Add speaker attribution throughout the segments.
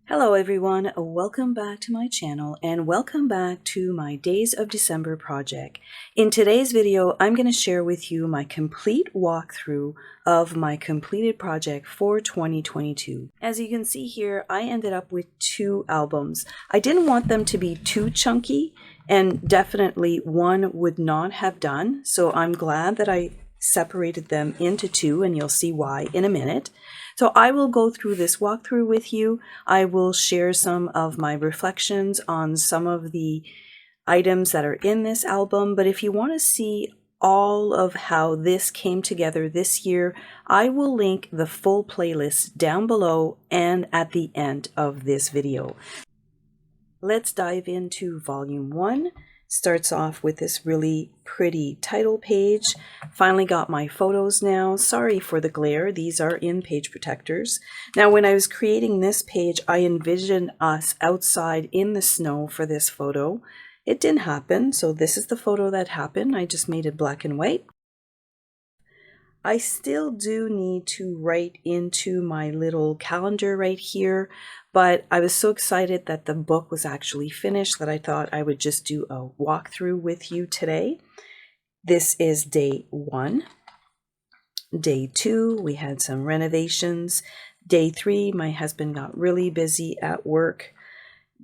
Speaker 1: Hello everyone, welcome back to my channel and welcome back to my Days of December project. In today's video, I'm going to share with you my complete walkthrough of my completed project for 2022. As you can see here, I ended up with two albums. I didn't want them to be too chunky and definitely one would not have done, so I'm glad that I separated them into two and you'll see why in a minute. So I will go through this walkthrough with you. I will share some of my reflections on some of the items that are in this album, but if you want to see all of how this came together this year, I will link the full playlist down below and at the end of this video. Let's dive into Volume 1. Starts off with this really pretty title page. Finally got my photos now. Sorry for the glare. These are in page protectors. Now, when I was creating this page, I envisioned us outside in the snow for this photo. It didn't happen, so this is the photo that happened. I just made it black and white. I still do need to write into my little calendar right here, but I was so excited that the book was actually finished that I thought I would just do a walkthrough with you today. This is day 1. Day 2, we had some renovations. Day 3, my husband got really busy at work.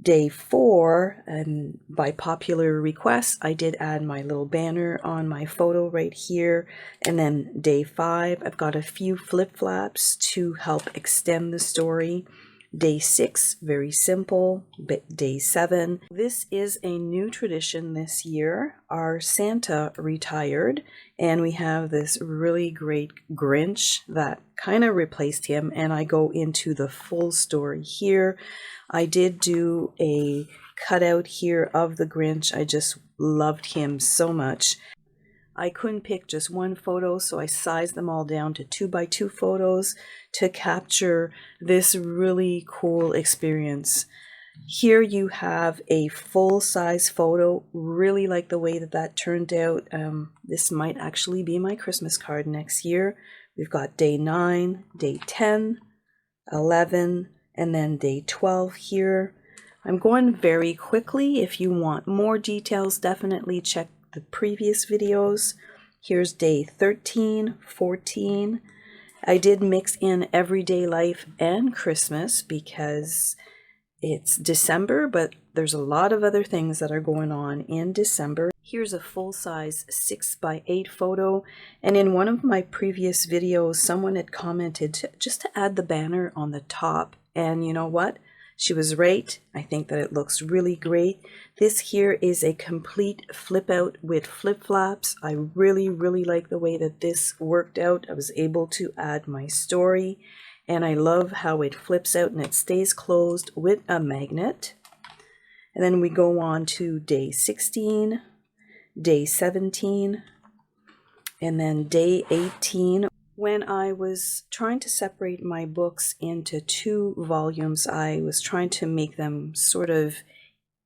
Speaker 1: Day 4, and by popular request, I did add my little banner on my photo right here. And then day 5, I've got a few flip-flaps to help extend the story. Day 6, very simple. Day 7, this is a new tradition this year. Our Santa retired, and we have this really great Grinch that kind of replaced him, and I go into the full story here. I did do a cutout here of the Grinch. I just loved him so much. I couldn't pick just one photo, so I sized them all down to 2x2 photos to capture this really cool experience. Here you have a full-size photo. Really like the way that that turned out. This might actually be my Christmas card next year. We've got day 9, day 10, 11, and then day 12 here. I'm going very quickly. If you want more details, definitely check the previous videos. Here's day 13, 14. I did mix in everyday life and Christmas because it's December, but there's a lot of other things that are going on in December. Here's a full-size 6x8 photo, and in one of my previous videos, someone had commented just to add the banner on the top, and you know what? She was right. I think that it looks really great. This here is a complete flip out with flip-flaps. I really like the way that this worked out. I was able to add my story, and I love how it flips out and it stays closed with a magnet. And then we go on to day 16, day 17, and then day 18. When I was trying to separate my books into 2 volumes, I was trying to make them sort of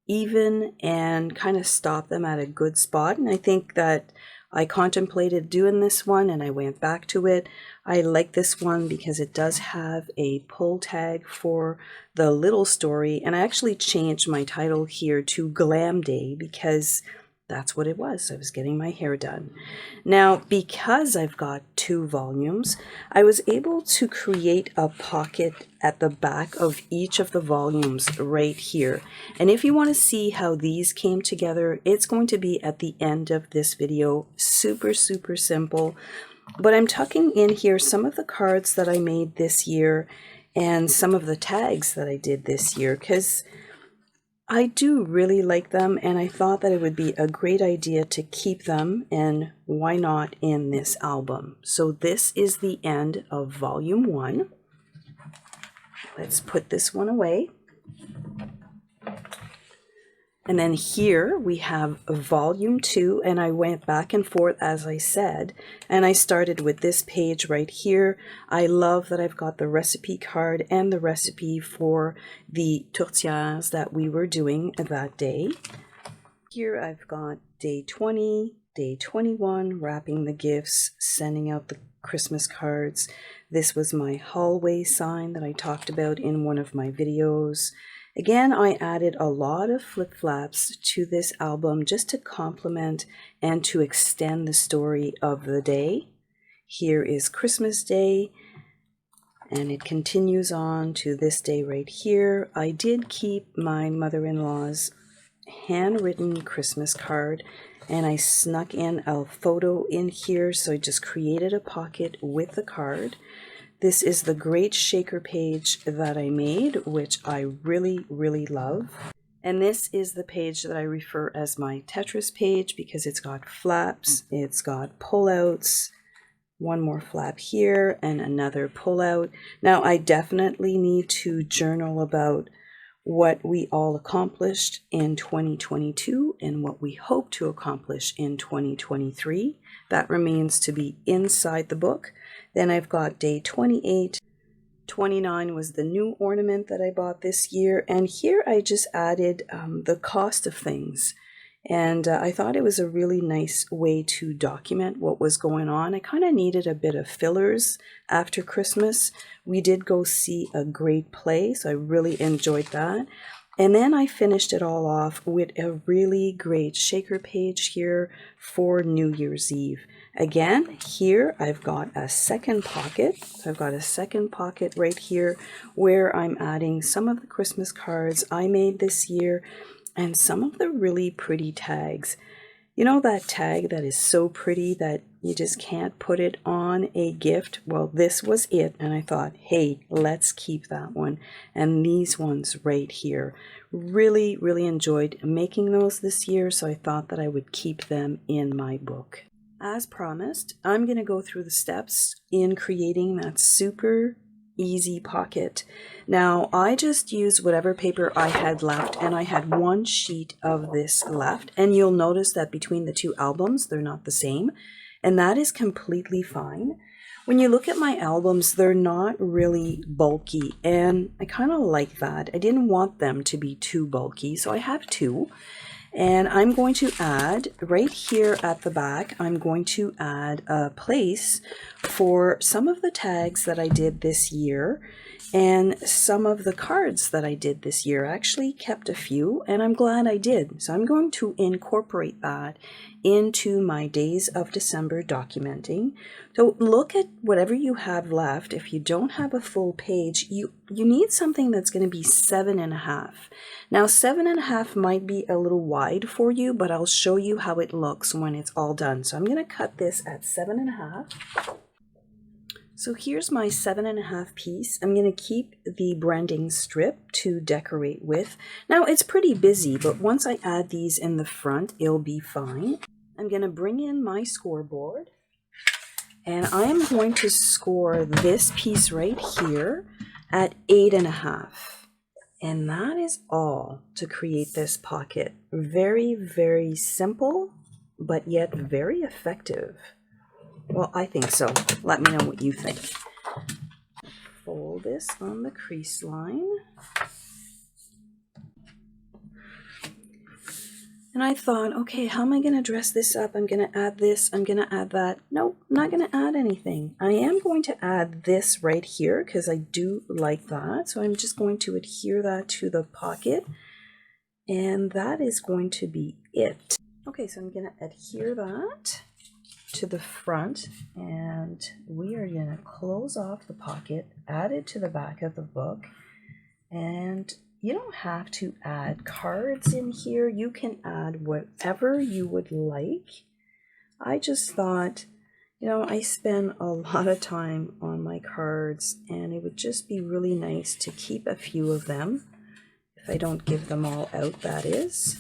Speaker 1: even and kind of stop them at a good spot. And I think that I contemplated doing this one and I went back to it. I like this one because it does have a pull tag for the little story. And I actually changed my title here to Glam Day because that's what it was. I was getting my hair done. Now, because I've got 2 volumes, I was able to create a pocket at the back of each of the volumes right here. And if you want to see how these came together, it's going to be at the end of this video. Super simple. But I'm tucking in here some of the cards that I made this year and some of the tags that I did this year, because I do really like them, and I thought that it would be a great idea to keep them, and why not in this album. So this is the end of Volume 1. Let's put this one away. And then here we have Volume 2, and I went back and forth as I said, and I started with this page right here. I love that I've got the recipe card and the recipe for the tourtières that we were doing that day. Here I've got day 20, day 21, wrapping the gifts, sending out the Christmas cards. This was my hallway sign that I talked about in one of my videos. Again, I added a lot of flip-flaps to this album just to complement and to extend the story of the day. Here is Christmas Day, and it continues on to this day right here. I did keep my mother-in-law's handwritten Christmas card, and I snuck in a photo in here, so I just created a pocket with the card. This is the great shaker page that I made, which I really, really love. And this is the page that I refer as my Tetris page because it's got flaps, it's got pullouts, one more flap here and another pullout. Now I definitely need to journal about what we all accomplished in 2022 and what we hope to accomplish in 2023. That remains to be inside the book. Then I've got day 28. 29 was the new ornament that I bought this year, and here I just added the cost of things. And I thought it was a really nice way to document what was going on. I kind of needed a bit of fillers after Christmas. We did go see a great play, so I really enjoyed that. And then I finished it all off with a really great shaker page here for New Year's Eve. Again, here I've got a second pocket. So I've got a second pocket right here where I'm adding some of the Christmas cards I made this year and some of the really pretty tags. You know that tag that is so pretty that you just can't put it on a gift? Well, this was it, and I thought, hey, let's keep that one. And these ones right here. Really, really enjoyed making those this year, so I thought that I would keep them in my book. As promised, I'm going to go through the steps in creating that super easy pocket. Now, I just used whatever paper I had left, and I had one sheet of this left, and you'll notice that between the two albums, they're not the same, and that is completely fine. When you look at my albums, they're not really bulky, and I kind of like that. I didn't want them to be too bulky, so I have two. And I'm going to add, right here at the back, I'm going to add a place for some of the tags that I did this year and some of the cards that I did this year. I actually kept a few, and I'm glad I did. So I'm going to incorporate that into my Days of December documenting. So look at whatever you have left. If you don't have a full page, you need something that's going to be 7.5. Now 7.5 might be a little wide for you, but I'll show you how it looks when it's all done. So I'm going to cut this at 7.5. So here's my 7.5 piece. I'm going to keep the branding strip to decorate with. Now it's pretty busy, but once I add these in the front, it'll be fine. I'm going to bring in my scoreboard, and I'm going to score this piece right here at 8.5. And that is all to create this pocket. Very, very simple, but yet very effective. Well, I think so. Let me know what you think. Fold this on the crease line. And I thought, okay, how am I going to dress this up? I'm going to add this. I'm going to add that. Nope, I'm not going to add anything. I am going to add this right here because I do like that. So I'm just going to adhere that to the pocket. And that is going to be it. Okay, so I'm going to adhere that to the front, and we are going to close off the pocket, add it to the back of the book, and you don't have to add cards in here. You can add whatever you would like. I just thought, you know, I spend a lot of time on my cards, and it would just be really nice to keep a few of them, if I don't give them all out, that is.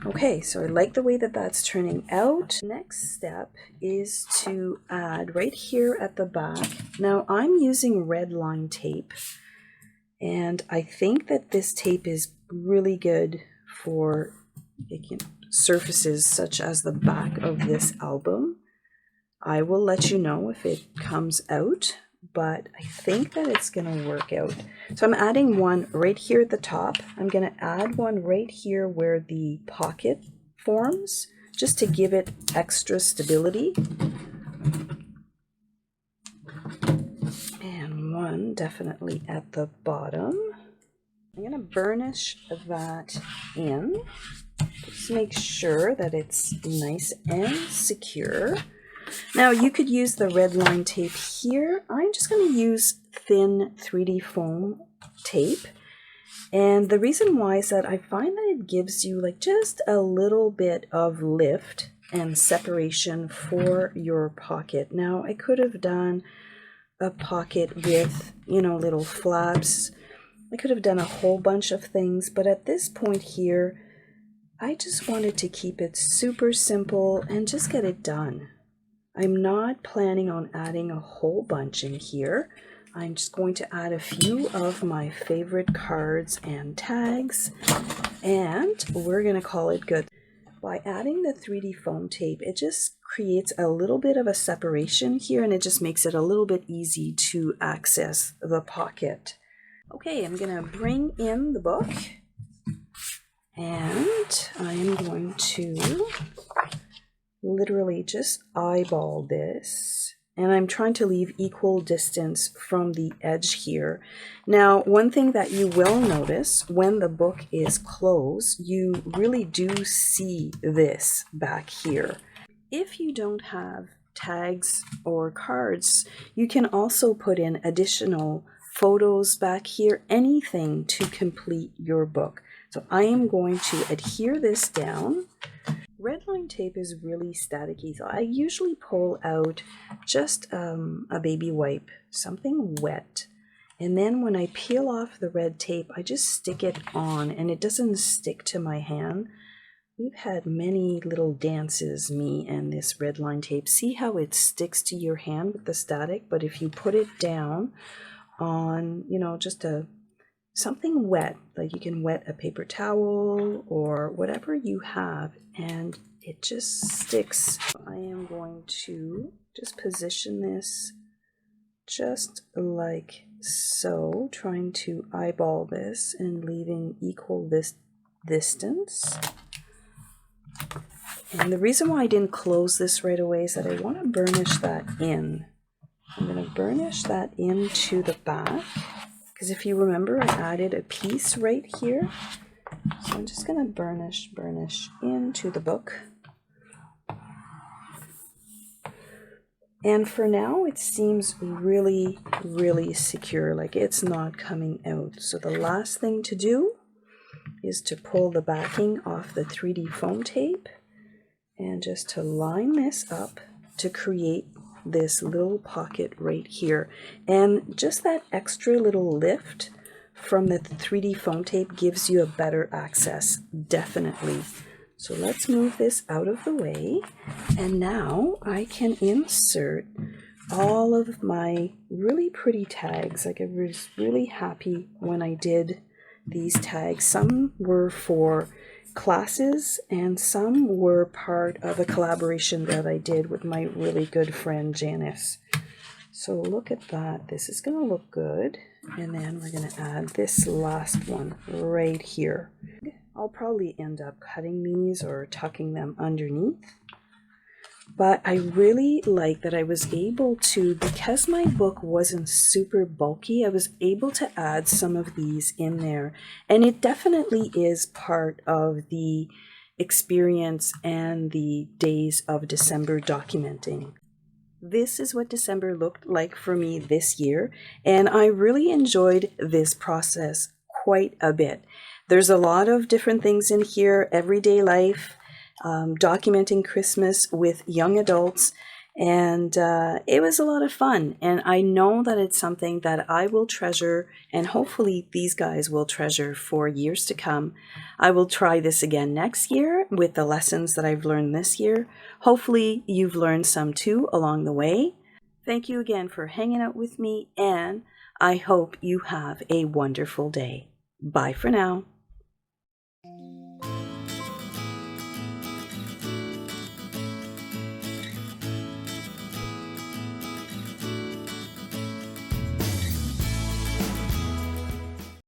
Speaker 1: Okay, so I like the way that that's turning out. Next step is to add right here at the back. Now I'm using red line tape, and I think that this tape is really good for surfaces such as the back of this album. I will let you know if it comes out, but I think that it's going to work out. So I'm adding one right here at the top. I'm going to add one right here where the pocket forms, just to give it extra stability. one definitely at the bottom. I'm going to burnish that in. Just make sure that it's nice and secure. Now you could use the red line tape here. I'm just going to use thin 3D foam tape. And the reason why is that I find that it gives you like just a little bit of lift and separation for your pocket. Now I could have done a pocket with, you know, little flaps. I could have done a whole bunch of things, but at this point here, I just wanted to keep it super simple and just get it done. I'm not planning on adding a whole bunch in here. I'm just going to add a few of my favorite cards and tags, and we're going to call it good. By adding the 3D foam tape, it just creates a little bit of a separation here, and it just makes it a little bit easy to access the pocket. Okay, I'm going to bring in the book, and I'm going to literally just eyeball this, and I'm trying to leave equal distance from the edge here. Now, one thing that you will notice when the book is closed, you really do see this back here. If you don't have tags or cards, you can also put in additional photos back here, anything to complete your book. So I am going to adhere this down. Red line tape is really staticky, so I usually pull out just a baby wipe, something wet, and then when I peel off the red tape, I just stick it on, and it doesn't stick to my hand. We've had many little dances, me and this red line tape. See how it sticks to your hand with the static? But if you put it down on, you know, just something wet, like you can wet a paper towel or whatever you have, and it just sticks. I am going to just position this just like so, trying to eyeball this and leaving equal this distance. And the reason why I didn't close this right away is that I want to burnish that in. I'm going to burnish that into the back, because if you remember, I added a piece right here. So I'm just going to burnish into the book. And for now, it seems really, really secure, like it's not coming out. So the last thing to do is to pull the backing off the 3D foam tape and just to line this up to create this little pocket right here. And just that extra little lift from the 3D foam tape gives you a better access, definitely. So let's move this out of the way, and now I can insert all of my really pretty tags. Like, I was really happy when I did these tags. Some were for classes and some were part of a collaboration that I did with my really good friend Janice. So look at that. This is going to look good. And then we're going to add this last one right here. I'll probably end up cutting these or tucking them underneath. But I really like that I was able to, because my book wasn't super bulky, I was able to add some of these in there. And it definitely is part of the experience and the days of December documenting. This is what December looked like for me this year, and I really enjoyed this process quite a bit. There's a lot of different things in here, everyday life, documenting Christmas with young adults, and it was a lot of fun. And I know that it's something that I will treasure, and hopefully these guys will treasure for years to come. I will try this again next year with the lessons that I've learned this year. Hopefully you've learned some too along the way. Thank you again for hanging out with me, and I hope you have a wonderful day. Bye for now.